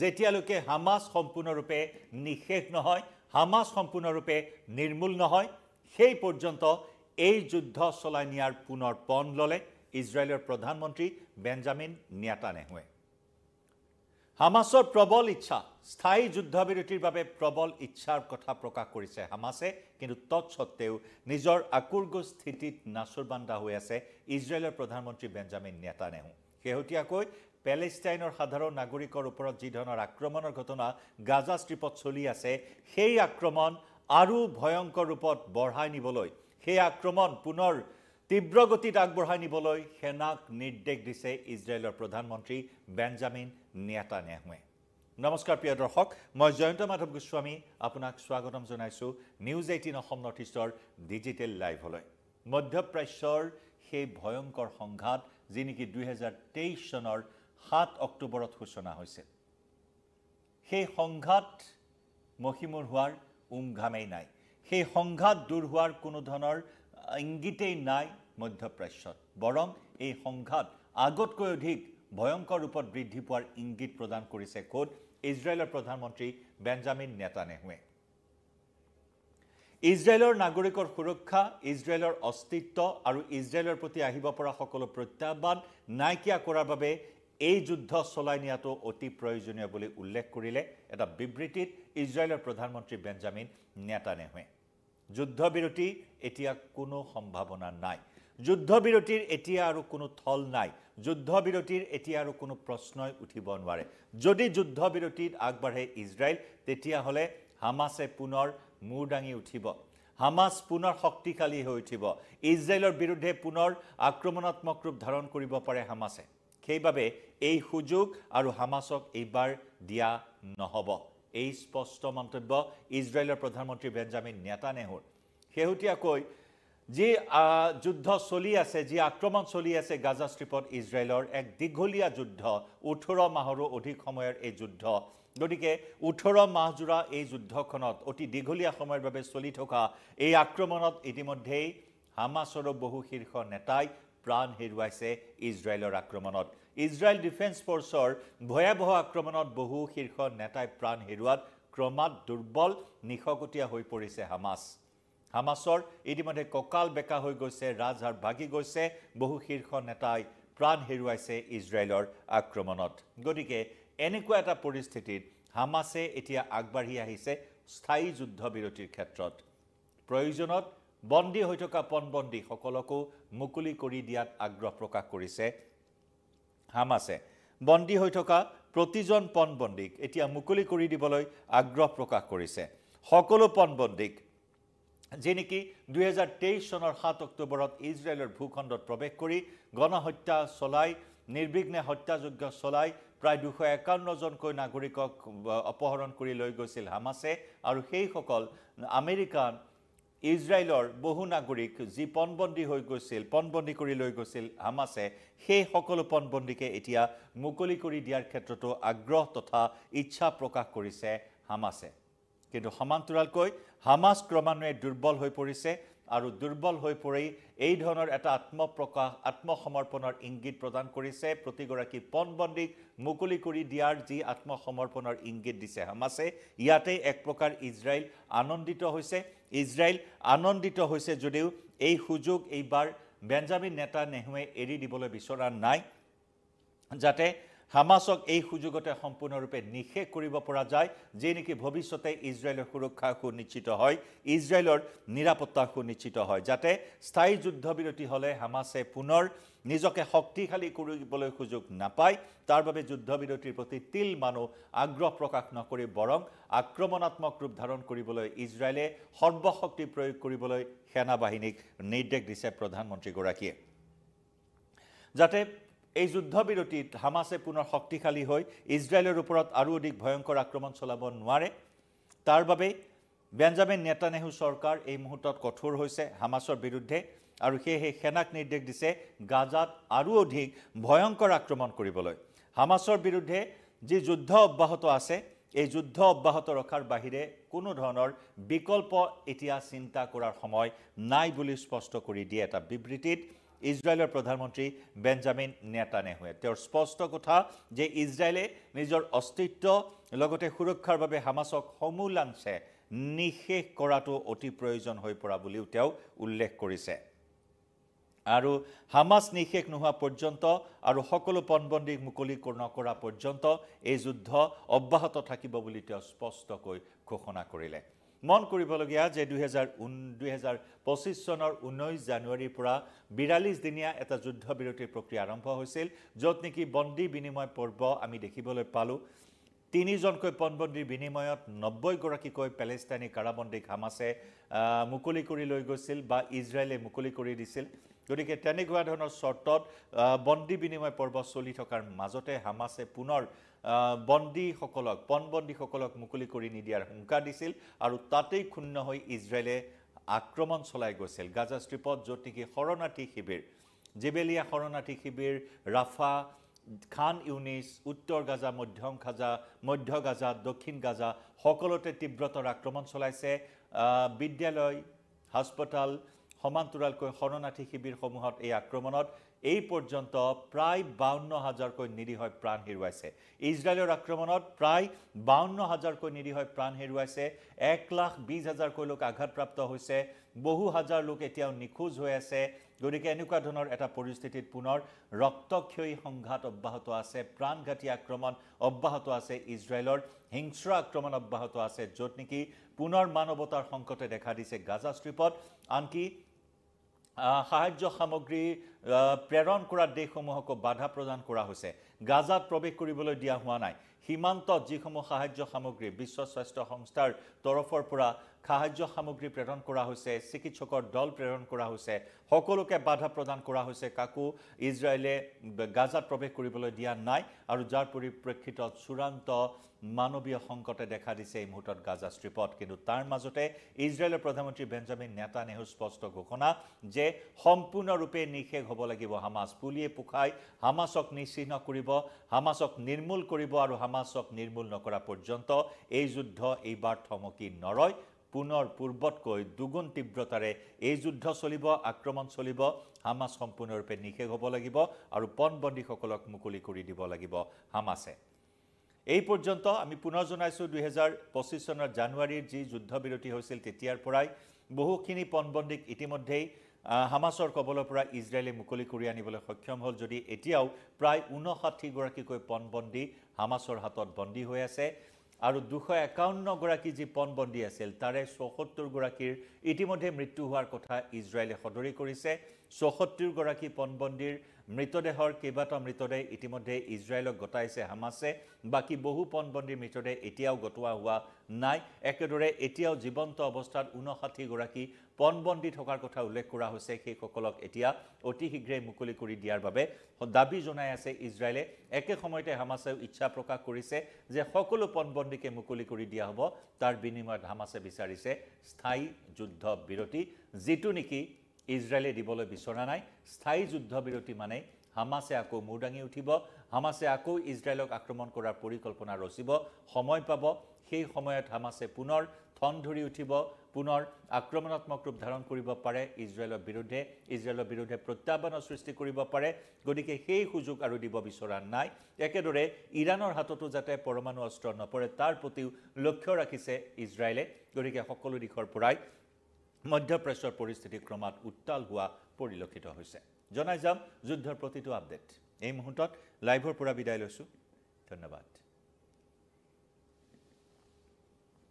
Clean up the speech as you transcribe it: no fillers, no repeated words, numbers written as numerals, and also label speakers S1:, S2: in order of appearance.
S1: যেতিয়ালৈকে হামাস সম্পূৰ্ণৰূপে নিশেষ নহয় হামাস সম্পূৰ্ণৰূপে নিৰ্মূল নহয় সেই পৰ্যন্ত এই যুদ্ধ চলাই নিয়াৰ পুনৰ পণ ললে ইজৰাইলৰ প্ৰধানমন্ত্ৰী বেঞ্জামিন নেতান্যাহুৱে হামাসৰ প্ৰবল ইচ্ছা স্থায়ী যুদ্ধবিৰতিৰ বাবে প্ৰবল ইচ্ছাৰ কথা প্ৰকাশ কৰিছে হামাসে কিন্তু তৎসত্ত্বেও নিজৰ আকুৰ্গ স্থিতিত নাচুৰবান্দা হৈ আছে ইজৰাইলৰ প্ৰধানমন্ত্ৰী বেঞ্জামিন নেতান্যাহু শেহতীয়াকৈ পেলেষ্টাইনৰ সাধাৰণ নাগৰিকৰ ওপৰত যি ধৰণৰ আক্ৰমণৰ ঘটনা গাজা ষ্ট্ৰিপত চলি আছে সেই আক্ৰমণ আৰু ভয়ংকৰ ৰূপত বঢ়াই নিবলৈ সেই আক্ৰমণ পুনৰ তীব্ৰ গতিত আগবঢ়াই নিবলৈ সেনাক নিৰ্দেশ দিছে ইজৰাইলৰ প্ৰধানমন্ত্ৰী বেঞ্জামিন নেতান্যাহুৱে নমস্কাৰ প্ৰিয় দৰ্শক মই জয়ন্ত মাধৱ গোস্বামী আপোনাক স্বাগতম জনাইছো নিউজ 18 অসম নৰ্থ ইষ্টৰ ডিজিটেল লাইভলৈ মধ্যপ্ৰাচ্যৰ সেই ভয়ংকৰ সংঘাত যি নেকি 2023 চনৰ 7 অক্টোবৰত সূচনা হৈছিল সেই সংঘাত মহিমূৰ হোৱাৰ উমঘামেই নাই সেই সংঘাত দূৰ হোৱাৰ কোনো ধৰণৰ ইংগিতেই নাই মধ্যপ্ৰাচ্যত বৰং এই সংঘাত আগতকৈ অধিক ভয়ংকৰ ৰূপত বৃদ্ধি পোৱাৰ ইংগিত প্ৰদান কৰিছে খোদ ইজৰাইলৰ প্ৰধানমন্ত্ৰী বেঞ্জামিন নেতান্যাহুৱে ইজৰাইলৰ নাগৰিকৰ সুৰক্ষা ইজৰাইলৰ অস্তিত্ব আৰু ইজৰাইলৰ প্ৰতি আহিব পৰা সকলো প্ৰত্যাহ্বান নাইকিয়া কৰাৰ বাবে এই যুদ্ধ চলাই নিয়াটো অতি প্ৰয়োজনীয় বুলি উল্লেখ কৰিলে এটা বিবৃতিত ইজৰাইলৰ প্ৰধানমন্ত্ৰী বেঞ্জামিন নেতান্যাহুৱে যুদ্ধবিৰতি এতিয়া কোনো সম্ভাৱনা নাই যুদ্ধবিৰতিৰ এতিয়া আৰু কোনো থল নাই যুদ্ধবিৰতিৰ এতিয়া আৰু কোনো প্ৰশ্নই উঠিব নোৱাৰে যদি যুদ্ধবিৰতিত আগবাঢ়ে ইজৰাইল তেতিয়া হলে হামাসে পুনৰ মূৰ দাঙি উঠিব হামাস পুনৰ শক্তিশালী হৈ উঠিব ইজৰাইলৰ বিৰুদ্ধে পুনৰ আক্ৰমণাত্মক ৰূপ ধাৰণ কৰিব পাৰে হামাসে সেইবাবে এই সুযোগ আৰু হামাসক এইবাৰ দিয়া নহব এই স্পষ্ট মন্তব্য ইজৰাইলৰ প্ৰধানমন্ত্ৰী বেঞ্জামিন নেতান্যাহুৰ শেহতীয়াকৈ যি যুদ্ধ চলি আছে যি আক্ৰমণ চলি আছে গাজা ষ্ট্ৰিপত ইজৰাইলৰ এক দীঘলীয়া যুদ্ধ 18 মাহৰো অধিক সময়ৰ এই যুদ্ধ গতিকে 18 মাহজোৰা এই যুদ্ধখনত অতি দীঘলীয়া সময়ৰ বাবে চলি থকা এই আক্ৰমণত ইতিমধ্যেই হামাসৰ বহু শীৰ্ষ নেতাই প্ৰাণ হেৰুৱাইছে ইজৰাইলৰ আক্ৰমণত ইজৰাইল ডিফেন্স ফৰ্চৰ ভয়াবহ আক্ৰমণত বহু শীৰ্ষ নেতাই প্ৰাণ হেৰুৱাত ক্ৰমাৎ দুৰ্বল নিশকটীয়া হৈ পৰিছে হামাসৰ ইতিমধ্যে ককাল বেকা হৈ গৈছে ৰাজহাড় ভাগি গৈছে বহু শীৰ্ষ নেতাই প্ৰাণ হেৰুৱাইছে ইজৰাইলৰ আক্ৰমণত গতিকে এনেকুৱা এটা পৰিস্থিতিত হামাসে এতিয়া আগবাঢ়ি আহিছে স্থায়ী যুদ্ধবিৰতিৰ ক্ষেত্ৰত প্ৰয়োজনত বন্দী হৈ থকা পণবন্দী সকলকো মুকলি কৰি দিয়াত আগ্ৰহ প্ৰকাশ কৰিছে হামাসে বন্দী হৈ থকা প্ৰতিজন পণবন্দীক এতিয়া মুকলি কৰি দিবলৈ আগ্ৰহ প্ৰকাশ কৰিছে সকলো পণবন্দীক যে নেকি 2023 চনৰ 7 অক্টোবৰত ইজৰাইলৰ ভূখণ্ডত প্ৰৱেশ কৰি গণহত্যা চলাই নিৰ্বিঘ্নে হত্যাযজ্ঞ চলাই প্ৰায় 251 জনকৈ নাগৰিকক অপহৰণ কৰি লৈ গৈছিল হামাসে আৰু সেই সকল আমেৰিকান ইজৰাইলৰ বহু নাগৰিক যি পণবন্দী হৈ গৈছিল পণবন্দী কৰি লৈ গৈছিল হামাসে সেই সকলো পণবন্দীকে এতিয়া মুকলি কৰি দিয়াৰ ক্ষেত্ৰতো আগ্ৰহ তথা ইচ্ছা প্ৰকাশ কৰিছে হামাসে কিন্তু সমান্তৰালকৈ হামাস ক্ৰমান্বয়ে দুৰ্বল হৈ পৰিছে আৰু দুৰ্বল হৈ পৰি এই ধৰণৰ এটা আত্মসমৰ্পণৰ ইংগিত প্ৰদান কৰিছে প্ৰতিগৰাকী পণবন্দীক মুকলি কৰি দিয়াৰ যি আত্মসমৰ্পণৰ ইংগিত দিছে হামাসে ইয়াতে এক প্ৰকাৰ ইজৰাইল আনন্দিত হৈছে যদিও এই সুযোগ এইবাৰ বেঞ্জামিন নেতান্যাহুৱে এৰি দিবলৈ বিচৰা নাই যাতে হামাসক এই সুযোগতে সম্পূৰ্ণৰূপে নিশেষ কৰিব পৰা যায় যে নেকি ভৱিষ্যতে ইজৰাইলৰ সুৰক্ষা সুনিশ্চিত হয় ইজৰাইলৰ নিৰাপত্তা সুনিশ্চিত হয় যাতে স্থায়ী যুদ্ধবিৰতি হলে হামাসে পুনৰ নিজকে শক্তিশালী কৰিবলৈ সুযোগ নাপায় তাৰ বাবে যুদ্ধবিৰতিৰ প্ৰতি তিল মানুহ আগ্ৰহ প্ৰকাশ নকৰি বৰং আক্ৰমণাত্মক ৰূপ ধাৰণ কৰিবলৈ ইজৰাইলে সৰ্বশক্তি প্ৰয়োগ কৰিবলৈ সেনাবাহিনীক নিৰ্দেশ দিছে প্ৰধানমন্ত্ৰীগৰাকীয়ে যাতে এই যুদ্ধবিৰতিত হামাসে পুনৰ শক্তিশালী হৈ ইজৰাইলৰ ওপৰত আৰু অধিক ভয়ংকৰ আক্ৰমণ চলাব নোৱাৰে তাৰ বাবে বেঞ্জামিন নেতান্যাহু চৰকাৰ এই মুহূৰ্তত কঠোৰ হৈছে হামাসৰ বিৰুদ্ধে আৰু সেয়ে সেনাক নিৰ্দেশ দিছে গাজাত আৰু অধিক ভয়ংকৰ আক্ৰমণ কৰিবলৈ হামাসৰ বিৰুদ্ধে যি যুদ্ধ অব্যাহত আছে এই যুদ্ধ অব্যাহত ৰখাৰ বাহিৰে কোনো ধৰণৰ বিকল্প এতিয়া চিন্তা কৰাৰ সময় নাই বুলি স্পষ্ট কৰি দিয়ে এটা বিবৃতিত ইজৰাইলৰ প্ৰধানমন্ত্ৰী বেঞ্জামিন নেতান্যাহুৱে তেওঁৰ স্পষ্ট কথা যে ইজৰাইলে নিজৰ অস্তিত্ব লগতে সুৰক্ষাৰ বাবে হামাছক সমূলাংশে নিষেধ কৰাটো অতি প্ৰয়োজন হৈ পৰা বুলিও তেওঁ উল্লেখ কৰিছে আৰু হামাছ নিষেধ নোহোৱা পৰ্যন্ত আৰু সকলো পণবন্দী মুকলি নকৰা পৰ্যন্ত এই যুদ্ধ অব্যাহত থাকিব বুলি তেওঁ স্পষ্টকৈ ঘোষণা কৰিলে মন কৰিবলগীয়া যে 2025 চনৰ 19 জানুৱাৰীৰ পৰা 42 দিনীয়া এটা যুদ্ধবিৰতিৰ প্ৰক্ৰিয়া আৰম্ভ হৈছিল য'ত নেকি বন্দী বিনিময় পৰ্ব আমি দেখিবলৈ পালো 3 জনকৈ পণবন্দীৰ বিনিময়ত 90 গৰাকীকৈ পেলেষ্টাইনী কাৰাবন্দীক হামাছে মুকলি কৰি লৈ গৈছিল বা ইজৰাইলে মুকলি কৰি দিছিল গতিকে তেনেকুৱা ধৰণৰ চৰ্তত বন্দী বিনিময় পৰ্ব চলি থকাৰ মাজতে হামাছে পুনৰ বন্দীসকলক পণবন্দীসকলক মুকলি কৰি নিদিয়াৰ হুংকাৰ দিছিল আৰু তাতেই ক্ষুণ্ণ হৈ ইজৰাইলে আক্ৰমণ চলাই গৈছিল গাজা ষ্ট্ৰিপত য'ত নেকি শৰণাৰ্থী শিবিৰ জেবেলিয়া শৰণাৰ্থী শিবিৰ ৰাফা খান ইউনিছ উত্তৰ গাজা মধ্য গাজা দক্ষিণ গাজা সকলোতে তীব্ৰতৰ আক্ৰমণ চলাইছে বিদ্যালয় হাস্পতাল সমান্তৰালকৈ শৰণাৰ্থী শিবিৰসমূহত এই আক্ৰমণত এই পৰ্যন্ত প্ৰায় 52,000কৈ নিৰীহ প্ৰাণ হেৰুৱাইছে ইজৰাইলৰ আক্ৰমণত প্ৰায় 52,000কৈ নিৰীহ প্ৰাণ হেৰুৱাইছে 1,20,000কৈ লোক আঘাতপ্ৰাপ্ত হৈছে বহু হাজাৰ লোক এতিয়াও নিখোজ হৈ আছে গতিকে এনেকুৱা ধৰণৰ এটা পৰিস্থিতিত পুনৰ ৰক্তক্ষয়ী সংঘাত অব্যাহত আছে প্ৰাণঘাতী আক্ৰমণ অব্যাহত আছে ইজৰাইলৰ হিংস্ৰ আক্ৰমণ অব্যাহত আছে য'ত নেকি পুনৰ মানৱতাৰ সংকটে দেখা দিছে গাজা ষ্ট্ৰিপত আনকি সাহায্য সামগ্ৰী প্ৰেৰণ কৰা দেশসমূহক বাধা প্ৰদান কৰা হৈছে গাজাত প্ৰৱেশ কৰিবলৈ দিয়া হোৱা নাই সীমান্তত যিসমূহ সাহায্য সামগ্ৰী বিশ্ব স্বাস্থ্য সংস্থাৰ তৰফৰ পৰা সাহায্য সামগ্ৰী প্ৰেৰণ কৰা হৈছে চিকিৎসকৰ দল প্ৰেৰণ কৰা হৈছে সকলোকে বাধা প্ৰদান কৰা হৈছে কাকো ইজৰাইলে গাজাত প্ৰৱেশ কৰিবলৈ দিয়া নাই আৰু যাৰ পৰিপ্ৰেক্ষিতত চূড়ান্ত মানৱীয় সংকটে দেখা দিছে এই মুহূৰ্তত গাজা ষ্ট্ৰিপত কিন্তু তাৰ মাজতে ইজৰাইলৰ প্ৰধানমন্ত্ৰী বেঞ্জামিন নেতান্যাহুৰ স্পষ্ট ঘোষণা যে সম্পূৰ্ণৰূপে নিষেধ হ'ব লাগিব হামাছ পুলিয়ে পুখাই হামাছক নিশ্চিহ্ন কৰিব হামাছক নিৰ্মূল কৰিব আৰু হামাছক নিৰ্মূল নকৰা পৰ্যন্ত এই যুদ্ধ এইবাৰ থমকি নৰয় পুনৰ পূৰ্বতকৈ দুগুণ তীব্ৰতাৰে এই যুদ্ধ চলিব আক্ৰমণ চলিব হামাছ সম্পূৰ্ণৰূপে নিষেধ হ'ব লাগিব আৰু পণবন্দীসকলক মুকলি কৰি দিব লাগিব হামাছে এই পৰ্যন্ত আমি পুনৰ জনাইছো 2025 চনৰ জানুৱাৰীৰ যি যুদ্ধবিৰতি হৈছিল তেতিয়াৰ পৰাই বহুখিনি পণবন্দীক ইতিমধ্যেই হামাছৰ কবলৰ পৰা ইজৰাইলে মুকলি কৰি আনিবলৈ সক্ষম হ'ল যদি এতিয়াও প্ৰায় 59 গৰাকীকৈ পণবন্দী হামাছৰ হাতত বন্দী হৈ আছে আৰু 251 গৰাকী যি পণবন্দী আছিল তাৰে 74 গৰাকীৰ ইতিমধ্যে মৃত্যু হোৱাৰ কথা ইজৰাইলে সদৰি কৰিছে 74 গৰাকী পণবন্দীৰ মৃতদেহৰ কেইবাটা মৃতদেহ ইতিমধ্যে ইজৰাইলক গতাইছে হামাছে বাকি বহু পণবন্দীৰ মৃতদেহ এতিয়াও গটোৱা হোৱা নাই একেদৰে এতিয়াও জীৱন্ত অৱস্থাত 59 গৰাকী পণবন্দী থকাৰ কথা উল্লেখ কৰা হৈছে সেই সকলক এতিয়া অতি শীঘ্ৰে মুকলি কৰি দিয়াৰ বাবে দাবী জনাই আছে ইজৰাইলে একে সময়তে হামাছে ইচ্ছা প্ৰকাশ কৰিছে যে সকলো পণবন্দীকে মুকলি কৰি দিয়া হ'ব তাৰ বিনিময়ত হামাছে বিচাৰিছে স্থায়ী যুদ্ধ বিৰতি যেটো নেকি ইজৰাইলে দিবলৈ বিচৰা নাই স্থায়ী যুদ্ধ বিৰতি মানে হামাছে আকৌ মুৰদাঙি উঠিব হামাছে আকৌ ইজৰাইলক আক্ৰমণ কৰাৰ পৰিকল্পনা ৰচিব সময় পাব সেই সময়ত হামাছে পুনৰ থন ধৰি উঠিব পুনৰ আক্ৰমণাত্মক ৰূপ ধাৰণ কৰিব পাৰে ইজৰাইলৰ বিৰুদ্ধে প্ৰত্যাহ্বানৰ সৃষ্টি কৰিব পাৰে গতিকে সেই সুযোগ আৰু দিব বিচৰা নাই একেদৰে ইৰানৰ হাততো যাতে পৰমাণু অস্ত্ৰ নপৰে তাৰ প্ৰতিও লক্ষ্য ৰাখিছে ইজৰাইলে গতিকে সকলো দিশৰ পৰাই মধ্যপ্ৰাচ্যৰ পৰিস্থিতি ক্ৰমাৎ উত্তাল হোৱা পৰিলক্ষিত হৈছে জনাই যাম যুদ্ধৰ প্ৰতিটো আপডেট এই মুহূৰ্তত লাইভৰ পৰা বিদায় লৈছো ধন্যবাদ